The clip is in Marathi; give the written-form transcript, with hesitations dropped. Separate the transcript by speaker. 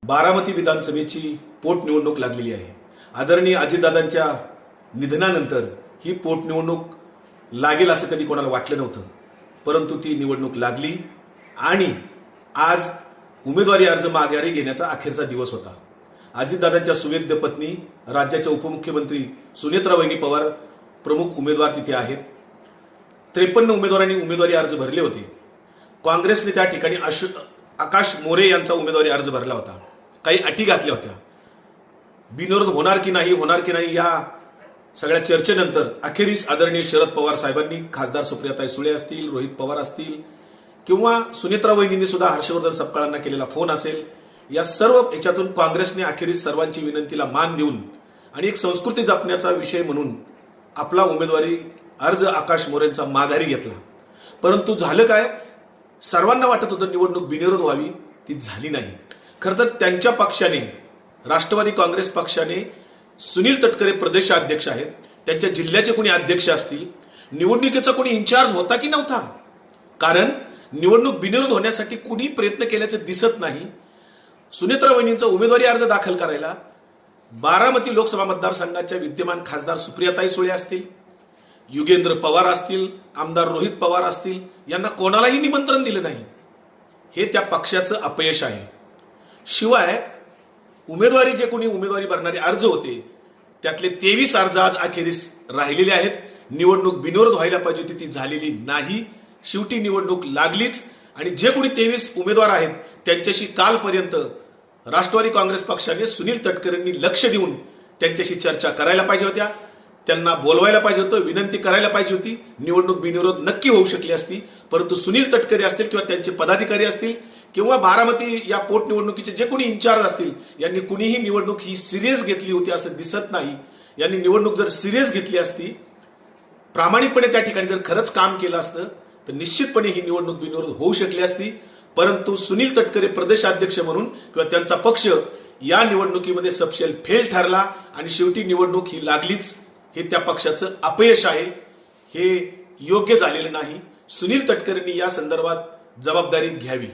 Speaker 1: बारामती विधानसभेची पोटनिवडणूक लागलेली आहे। आदरणीय अजितदादांच्या निधनानंतर ही पोटनिवडणूक लागेल असं कधी कोणाला वाटलं नव्हतं, परंतु ती निवडणूक लागली आणि आज उमेदवारी अर्ज माघारी घेण्याचा अखेरचा दिवस होता। अजितदादांच्या सुवेद्य पत्नी राज्याच्या उपमुख्यमंत्री सुनेत्रावहिनी पवार प्रमुख उमेदवार तिथे आहेत। 53 उमेदवारांनी उमेदवारी अर्ज भरले होते। काँग्रेसने त्या ठिकाणी आकाश मोरे यांचा उमेदवारी अर्ज भरला होता। काही अटी घातल्या होत्या, बिनविरोध होणार की नाही या सगळ्या चर्चेनंतर अखेरीस आदरणीय शरद पवार साहेबांनी, खासदार सुप्रियाताई सुळे असतील, रोहित पवार असतील किंवा सुनेत्रा वहिनींनी सुद्धा हर्षवर्धन सपकाळांना केलेला फोन असेल, या सर्व याच्यातून काँग्रेसने अखेरीस सर्वांची विनंतीला मान देऊन आणि एक संस्कृती जपण्याचा विषय म्हणून आपला उमेदवारी अर्ज आकाश मोरेंचा माघारी घेतला। परंतु झालं काय, सर्वांना वाटत होतं निवडणूक बिनविरोध व्हावी, ती झाली नाही। खरं तर त्यांच्या पक्षाने, राष्ट्रवादी काँग्रेस पक्षाने सुनील तटकरे प्रदेशाध्यक्ष आहेत, त्यांच्या जिल्ह्याचे कोणी अध्यक्ष असतील, निवडणुकीचा कोणी इन्चार्ज होता की नव्हता, कारण निवडणूक बिनविरोध होण्यासाठी कुणी प्रयत्न केल्याचे दिसत नाही। सुनेत्रा वहिनींचा उमेदवारी अर्ज दाखल करायला बारामती लोकसभा मतदारसंघाच्या विद्यमान खासदार सुप्रियाताई सुळे असतील, युगेंद्र पवार असतील, आमदार रोहित पवार असतील, यांना कोणालाही निमंत्रण दिलं नाही। हे त्या पक्षाचं अपयश आहे। शिवाय उमेदवारी जे कोणी उमेदवारी भरणारे अर्ज होते त्यातले 23 अर्ज आज अखेरीस राहिलेले आहेत। निवडणूक बिनविरोध व्हायला पाहिजे होती, ती झालेली नाही। शेवटी निवडणूक लागलीच आणि जे कोणी 23 उमेदवार आहेत त्यांच्याशी कालपर्यंत राष्ट्रवादी काँग्रेस पक्षाने सुनील तटकरेंनी लक्ष देऊन त्यांच्याशी चर्चा करायला पाहिजे होत्या, त्यांना बोलवायला पाहिजे होतं, विनंती करायला पाहिजे होती। निवडणूक बिनविरोध नक्की होऊ शकली असती, परंतु सुनील तटकरे असतील किंवा त्यांचे पदाधिकारी असतील किंवा बारामती या पोटनिवडणुकीचे जे कोणी इन्चार्ज असतील, यांनी कुणीही निवडणूक ही सिरियस घेतली होती असं दिसत नाही। यांनी निवडणूक जर सिरियस घेतली असती, प्रामाणिकपणे त्या ठिकाणी जर खरंच काम केलं असतं तर निश्चितपणे ही निवडणूक बिनविरोध होऊ शकली असती। परंतु सुनील तटकरे प्रदेशाध्यक्ष म्हणून किंवा त्यांचा पक्ष या निवडणुकीमध्ये सबशेल फेल ठरला आणि शेवटी निवडणूक ही लागलीच। हे त्या पक्षाचं अपयश आहे, हे योग्य झालेलं नाही। सुनील तटकरेंनी या संदर्भात जबाबदारी घ्यावी।